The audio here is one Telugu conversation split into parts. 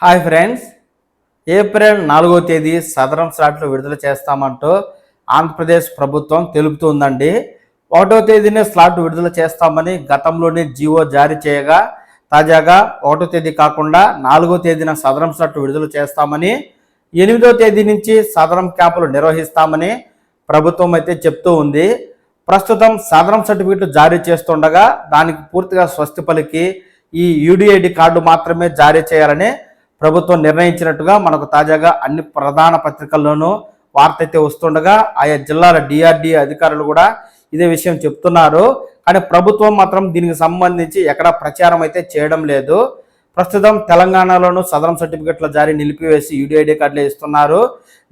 హాయ్ ఫ్రెండ్స్, ఏప్రిల్ 4వ తేదీ సదరం స్లాట్లు విడుదల చేస్తామంటూ ఆంధ్రప్రదేశ్ ప్రభుత్వం తెలుపుతుందండి. 1వ తేదీనే స్లాట్ విడుదల చేస్తామని గతంలోనే జీవో జారీ చేయగా, తాజాగా 1వ తేదీ కాకుండా 4వ తేదీన సదరం స్లాట్ విడుదల చేస్తామని, 8వ తేదీ నుంచి సదరం క్యాంపులు నిర్వహిస్తామని ప్రభుత్వం అయితే చెప్తూ ఉంది. ప్రస్తుతం సదరం సర్టిఫికెట్ జారీ చేస్తుండగా దానికి పూర్తిగా స్వస్తి పలికి ఈ యూడిఐడి కార్డు మాత్రమే జారీ చేయాలని ప్రభుత్వం నిర్ణయించినట్టుగా మనకు తాజాగా అన్ని ప్రధాన పత్రికల్లోనూ వార్త అయితే వస్తుండగా, ఆయా జిల్లాల డిఆర్డీఏ అధికారులు కూడా ఇదే విషయం చెప్తున్నారు. కానీ ప్రభుత్వం మాత్రం దీనికి సంబంధించి ఎక్కడా ప్రచారం అయితే చేయడం లేదు. ప్రస్తుతం తెలంగాణలోనూ సదరం సర్టిఫికెట్ల జారీ నిలిపివేసి యూడిఐడి కార్డులే ఇస్తున్నారు.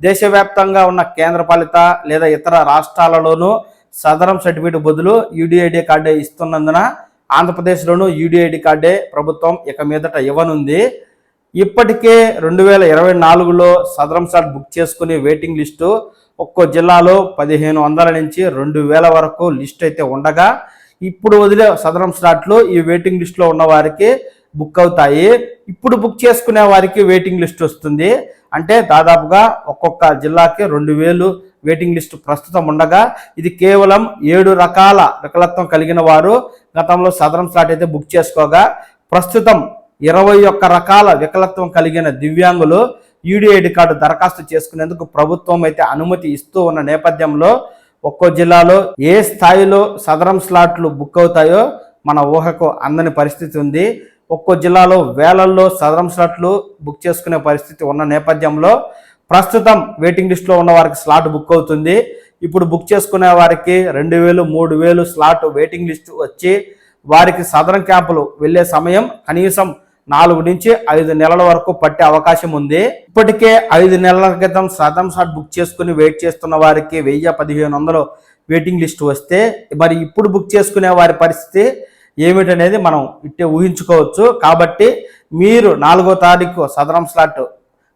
దేశవ్యాప్తంగా ఉన్న కేంద్రపాలిత లేదా ఇతర రాష్ట్రాలలోనూ సదరం సర్టిఫికెట్ బదులు యూడిఐడి కార్డే ఇస్తున్నందున ఆంధ్రప్రదేశ్లోనూ యూడిఐడి కార్డే ప్రభుత్వం ఇక మీదట ఇవ్వనుంది. ఇప్పటికే 2024లో సదరం స్లాట్ బుక్ చేసుకునే వెయిటింగ్ లిస్టు ఒక్కో జిల్లాలో 1500 నుంచి 2000 వరకు లిస్ట్ అయితే ఉండగా, ఇప్పుడు వదిలే సదరం స్లాట్లు ఈ వెయిటింగ్ లిస్టులో ఉన్న వారికి బుక్ అవుతాయి. ఇప్పుడు బుక్ చేసుకునే వారికి వెయిటింగ్ లిస్ట్ వస్తుంది. అంటే దాదాపుగా ఒక్కొక్క జిల్లాకి 2000 వెయిటింగ్ లిస్టు ప్రస్తుతం ఉండగా, ఇది కేవలం 7 రకాల వికలత్వం కలిగిన వారు గతంలో సదరం స్లాట్ అయితే బుక్ చేసుకోగా, ప్రస్తుతం 21 రకాల వికలత్వం కలిగిన దివ్యాంగులు యూడిఐడి కార్డు దరఖాస్తు చేసుకునేందుకు ప్రభుత్వం అయితే అనుమతి ఇస్తూ ఉన్న నేపథ్యంలో ఒక్కో జిల్లాలో ఏ స్థాయిలో సదరం స్లాట్లు బుక్ అవుతాయో మన ఊహకు అందని పరిస్థితి ఉంది. ఒక్కో జిల్లాలో వేలల్లో సదరం స్లాట్లు బుక్ చేసుకునే పరిస్థితి ఉన్న నేపథ్యంలో ప్రస్తుతం వెయిటింగ్ లిస్టులో ఉన్న వారికి స్లాట్ బుక్ అవుతుంది. ఇప్పుడు బుక్ చేసుకునే వారికి 2000, 3000 స్లాట్ వెయిటింగ్ లిస్టు వచ్చి వారికి సదరం క్యాంపులు వెళ్ళే సమయం కనీసం 4 నుంచి 5 నెలల వరకు పట్టే అవకాశం ఉంది. ఇప్పటికే 5 నెలల క్రితం సదరం స్లాట్ బుక్ చేసుకుని వెయిట్ చేస్తున్న వారికి 1000-1500 వెయిటింగ్ లిస్ట్ వస్తే, మరి ఇప్పుడు బుక్ చేసుకునే వారి పరిస్థితి ఏమిటనేది మనం ఇట్టే ఊహించుకోవచ్చు. కాబట్టి మీరు 4వ తారీఖు సదరం స్లాట్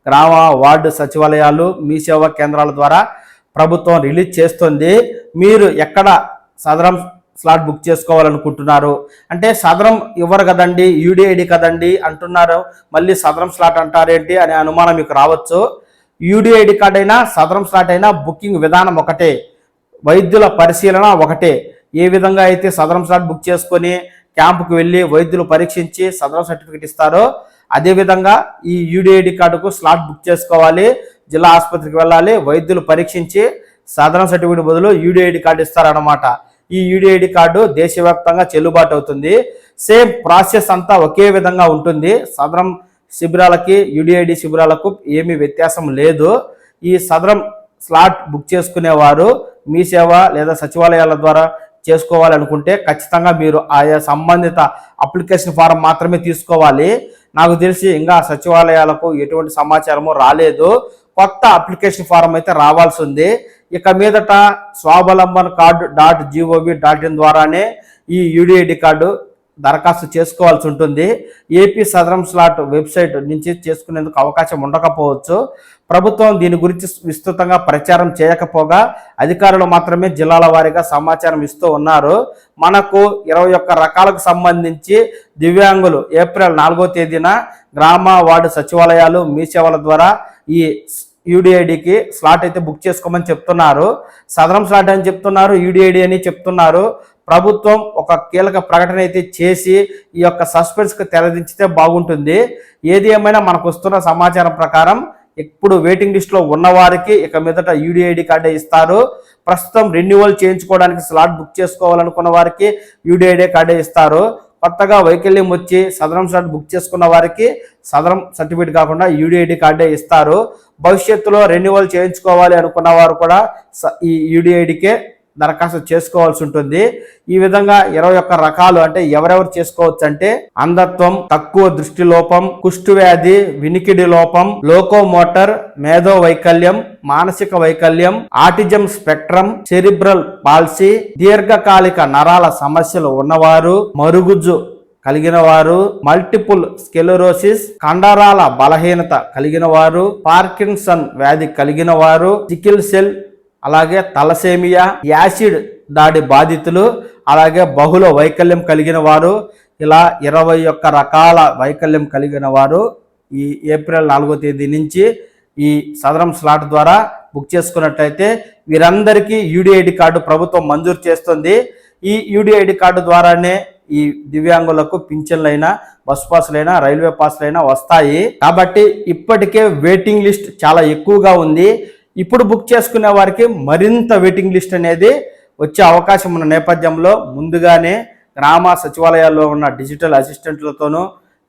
గ్రామ వార్డు సచివాలయాలు మీ సేవా కేంద్రాల ద్వారా ప్రభుత్వం రిలీజ్ చేస్తుంది. మీరు ఎక్కడ సదరం స్లాట్ బుక్ చేసుకోవాలనుకుంటున్నారు అంటే, సదరం ఇవ్వరు కదండి, యూడిఐడి కదండి అంటున్నారు, మళ్ళీ సదరం స్లాట్ అంటారేంటి అనే అనుమానం మీకు రావచ్చు. యూడిఐడి కార్డ్ అయినా సదరం స్లాట్ అయినా బుకింగ్ విధానం ఒకటే, వైద్యుల పరిశీలన ఒకటే. ఏ విధంగా అయితే సదరం స్లాట్ బుక్ చేసుకొని క్యాంపుకు వెళ్ళి వైద్యులు పరీక్షించి సదరం సర్టిఫికెట్ ఇస్తారో, అదేవిధంగా ఈ యూడిఐడి కార్డుకు స్లాట్ బుక్ చేసుకోవాలి, జిల్లా ఆసుపత్రికి వెళ్ళాలి, వైద్యులు పరీక్షించి సదరం సర్టిఫికెట్ బదులు యూడిఐడి కార్డు ఇస్తారన్నమాట. ఈ యూడిఐడి కార్డు దేశవ్యాప్తంగా చెల్లుబాటు అవుతుంది. సేమ్ ప్రాసెస్ అంతా ఒకే విధంగా ఉంటుంది. సదరం శిబిరాలకి యూడిఐడి శిబిరాలకు ఏమీ వ్యత్యాసం లేదు. ఈ సదరం స్లాట్ బుక్ చేసుకునేవారు మీ సేవ లేదా సచివాలయాల ద్వారా చేసుకోవాలనుకుంటే ఖచ్చితంగా మీరు ఆయా సంబంధిత అప్లికేషన్ ఫారం మాత్రమే తీసుకోవాలి. నాకు తెలిసి ఇంకా సచివాలయాలకు ఎటువంటి సమాచారము రాలేదు. కొత్త అప్లికేషన్ ఫారం అయితే రావాల్సి ఉంది. ఇక మీదట స్వావలంబన్ కార్డు.gov.in ద్వారానే ఈ యూడిఐడి కార్డు దరఖాస్తు చేసుకోవాల్సి ఉంటుంది. ఏపీ సదరం స్లాట్ వెబ్సైట్ నుంచి చేసుకునేందుకు అవకాశం ఉండకపోవచ్చు. ప్రభుత్వం దీని గురించి విస్తృతంగా ప్రచారం చేయకపోగా అధికారులు మాత్రమే జిల్లాల వారీగా సమాచారం ఇస్తూ ఉన్నారు. మనకు 21 రకాలకు సంబంధించి దివ్యాంగులు ఏప్రిల్ 4వ తేదీన గ్రామ వార్డు సచివాలయాలు మీ సేవల ద్వారా ఈ యూడిఐడికి స్లాట్ అయితే బుక్ చేసుకోమని చెప్తున్నారు. సదరం స్లాట్ అని చెప్తున్నారు, యూడిఐడి అని చెప్తున్నారు. ప్రభుత్వం ఒక కీలక ప్రకటన అయితే చేసి ఈ యొక్క సస్పెన్స్కి తెరదించితే బాగుంటుంది. ఏది ఏమైనా మనకు వస్తున్న సమాచారం ప్రకారం ఇప్పుడు వెయిటింగ్ లిస్ట్లో ఉన్నవారికి ఇక మీదట యూడిఐడి కార్డే ఇస్తారు. ప్రస్తుతం రెన్యువల్ చేయించుకోవడానికి స్లాట్ బుక్ చేసుకోవాలనుకున్న వారికి యూడిఐడి కార్డే ఇస్తారు. కొత్తగా వైకల్యం వచ్చి సదరం స్లాట్ బుక్ చేసుకున్న వారికి సదరం సర్టిఫికేట్ కాకుండా యూడిఐడి కార్డే ఇస్తారు. భవిష్యత్తులో రెన్యువల్ చేయించుకోవాలి అనుకున్న వారు కూడా ఈ యూడిఐడికే దరఖాస్తు చేసుకోవాల్సి ఉంటుంది. ఈ విధంగా 21 రకాలు అంటే ఎవరెవరు చేసుకోవచ్చు అంటే, అంధత్వం, తక్కువ దృష్టి లోపం, కుష్టు వ్యాధి, వినికిడి లోపం, లోకోమోటర్, మేధో వైకల్యం, మానసిక వైకల్యం, ఆటిజం స్పెక్ట్రమ్, సెరిబ్రల్ పాల్సీ, దీర్ఘకాలిక నరాల సమస్యలు ఉన్నవారు, మరుగుజ్జు కలిగిన వారు, మల్టిపుల్ స్కెలెరోసిస్, కండరాల బలహీనత కలిగిన వారు, పార్కిన్సన్ వ్యాధి కలిగిన వారు, సికిల్ సెల్, అలాగే తలసేమియా, యాసిడ్ దాడి బాధితులు, అలాగే బహుళ వైకల్యం కలిగిన వారు, ఇలా 21 రకాల వైకల్యం కలిగిన వారు ఈ ఏప్రిల్ 4వ తేదీ నుంచి ఈ సదరం స్లాట్ ద్వారా బుక్ చేసుకున్నట్లయితే వీరందరికీ యూడిఐడి కార్డు ప్రభుత్వం మంజూరు చేస్తుంది. ఈ యూడిఐడి కార్డు ద్వారానే ఈ దివ్యాంగులకు పింఛన్లైనా, బస్ పాస్లైనా, రైల్వే పాస్లైనా వస్తాయి. కాబట్టి ఇప్పటికే వెయిటింగ్ లిస్ట్ చాలా ఎక్కువగా ఉంది. ఇప్పుడు బుక్ చేసుకునే వారికి మరింత వెయిటింగ్ లిస్ట్ అనేది వచ్చే అవకాశం ఉన్న నేపథ్యంలో ముందుగానే గ్రామ సచివాలయాల్లో ఉన్న డిజిటల్ అసిస్టెంట్లతోనూ,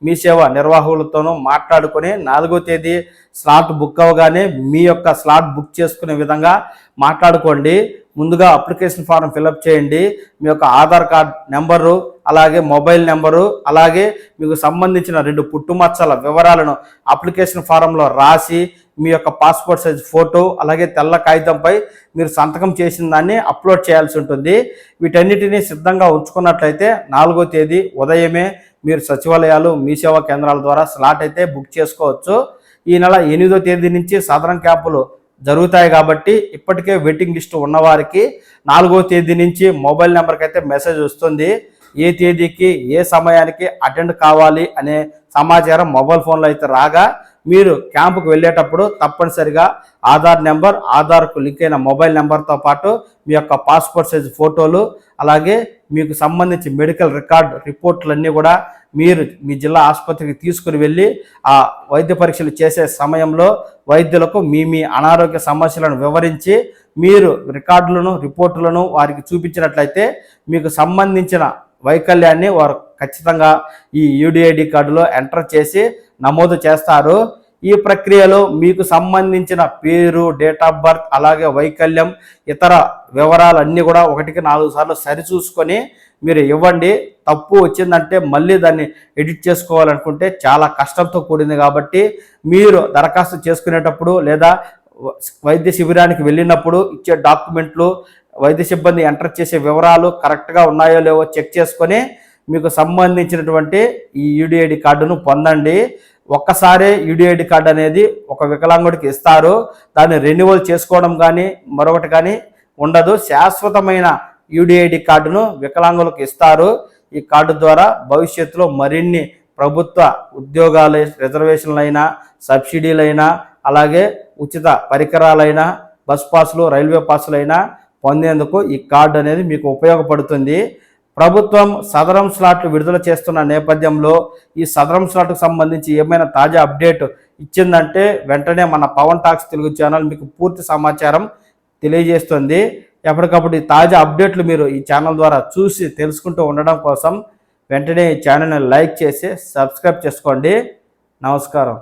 మీ సేవ నిర్వాహకులతోనూ మాట్లాడుకొని 4వ తేదీ స్లాట్ బుక్ అవ్వగానే మీ యొక్క స్లాట్ బుక్ చేసుకునే విధంగా మాట్లాడుకోండి. ముందుగా అప్లికేషన్ ఫారం ఫిలప్ చేయండి. మీ యొక్క ఆధార్ కార్డ్ నెంబరు, అలాగే మొబైల్ నెంబరు, అలాగే మీకు సంబంధించిన 2 పుట్టుమచ్చల వివరాలను అప్లికేషన్ ఫారంలో రాసి మీ యొక్క పాస్పోర్ట్ సైజ్ ఫోటో, అలాగే తెల్ల కాగితంపై మీరు సంతకం చేసిన దాన్ని అప్లోడ్ చేయాల్సి ఉంటుంది. వీటన్నిటినీ సిద్ధంగా ఉంచుకున్నట్లయితే 4వ తేదీ ఉదయమే మీరు సచివాలయాలు, మీ సేవా కేంద్రాల ద్వారా స్లాట్ అయితే బుక్ చేసుకోవచ్చు. ఈ నెల 8వ తేదీ నుంచి సాధారణ క్యాంపులు జరుగుతాయి కాబట్టి ఇప్పటికే వెయిటింగ్ లిస్ట్ ఉన్నవారికి 4వ తేదీ నుంచి మొబైల్ నెంబర్కి అయితే మెసేజ్ వస్తుంది. ఏ తేదీకి ఏ సమయానికి అటెండ్ కావాలి అనే సమాచారం మొబైల్ ఫోన్లో అయితే రాగా మీరు క్యాంపుకు వెళ్ళేటప్పుడు తప్పనిసరిగా ఆధార్ నెంబర్, ఆధార్కు లింక్ అయిన మొబైల్ నెంబర్తో పాటు మీ యొక్క పాస్పోర్ట్ సైజ్ ఫోటోలు, అలాగే మీకు సంబంధించి మెడికల్ రిపోర్ట్లన్నీ కూడా మీరు మీ జిల్లా ఆసుపత్రికి తీసుకుని వెళ్ళి ఆ వైద్య పరీక్షలు చేసే సమయంలో వైద్యులకు మీ అనారోగ్య సమస్యలను వివరించి మీరు రిపోర్టులను వారికి చూపించినట్లయితే మీకు సంబంధించిన వైకల్యాన్ని వారు ఖచ్చితంగా ఈ యూడిఐడి కార్డులో ఎంటర్ చేసి నమోదు చేస్తారు. ఈ ప్రక్రియలో మీకు సంబంధించిన పేరు, డేట్ ఆఫ్ బర్త్, అలాగే వైకల్యం, ఇతర వివరాలన్నీ కూడా 1కి 4 సార్లు సరిచూసుకొని మీరు ఇవ్వండి. తప్పు వచ్చిందంటే మళ్ళీ దాన్ని ఎడిట్ చేసుకోవాలనుకుంటే చాలా కష్టంతో కూడింది. కాబట్టి మీరు దరఖాస్తు చేసుకునేటప్పుడు లేదా వైద్య శిబిరానికి వెళ్ళినప్పుడు ఇచ్చే డాక్యుమెంట్లు, వైద్య సిబ్బంది ఎంటర్ చేసే వివరాలు కరెక్ట్గా ఉన్నాయో లేవో చెక్ చేసుకొని మీకు సంబంధించినటువంటి ఈ యూడిఐడి కార్డును పొందండి. ఒక్కసారే యూడిఐడి కార్డు అనేది ఒక వికలాంగుడికి ఇస్తారు. దాన్ని రెన్యువల్ చేసుకోవడం కానీ మరొకటి కానీ ఉండదు. శాశ్వతమైన యూడిఐడి కార్డును వికలాంగులకు ఇస్తారు. ఈ కార్డు ద్వారా భవిష్యత్తులో మరిన్ని ప్రభుత్వ ఉద్యోగాలు, రిజర్వేషన్లైనా, సబ్సిడీలైనా, అలాగే ఉచిత పరికరాలైనా, బస్ పాసులు, రైల్వే పాసులైనా పొందేందుకు ఈ కార్డు అనేది మీకు ఉపయోగపడుతుంది. ప్రభుత్వం సదరం స్లాట్లు విడుదల చేస్తున్న నేపథ్యంలో ఈ సదరం స్లాట్కు సంబంధించి ఏమైనా తాజా అప్డేట్ ఇచ్చిందంటే వెంటనే మన పవన్ టాక్స్ తెలుగు ఛానల్ మీకు పూర్తి సమాచారం తెలియజేస్తుంది. ఎప్పటికప్పుడు ఈ తాజా అప్డేట్లు మీరు ఈ ఛానల్ ద్వారా చూసి తెలుసుకుంటూ ఉండడం కోసం వెంటనే ఈ ఛానల్ని లైక్ చేసి సబ్స్క్రైబ్ చేసుకోండి. నమస్కారం.